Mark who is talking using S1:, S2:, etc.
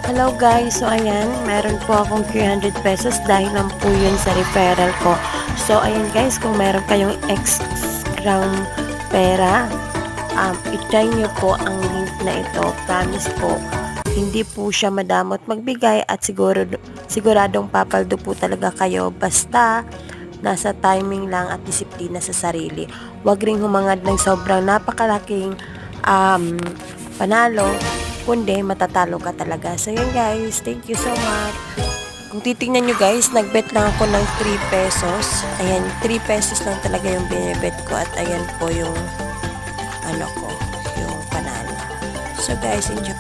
S1: Hello guys, so ayan, meron po akong 300 pesos dahil lang po yun sa referral ko. So ayan guys, kung meron kayong extra pera, i-try nyo po ang link na ito. Promise po, hindi po siya madamot magbigay at siguradong papaldo po talaga kayo. Basta nasa timing lang at disiplina sa sarili. Huwag ring humangad ng sobrang napakalaking panalo, kundi matatalo ka talaga. So yun guys, thank you so much. Kung titingnan nyo guys, nagbet lang ako ng 3 pesos. Ayan, 3 pesos lang talaga yung binibet ko at ayan po yung ano ko, yung panalo. So guys, enjoy.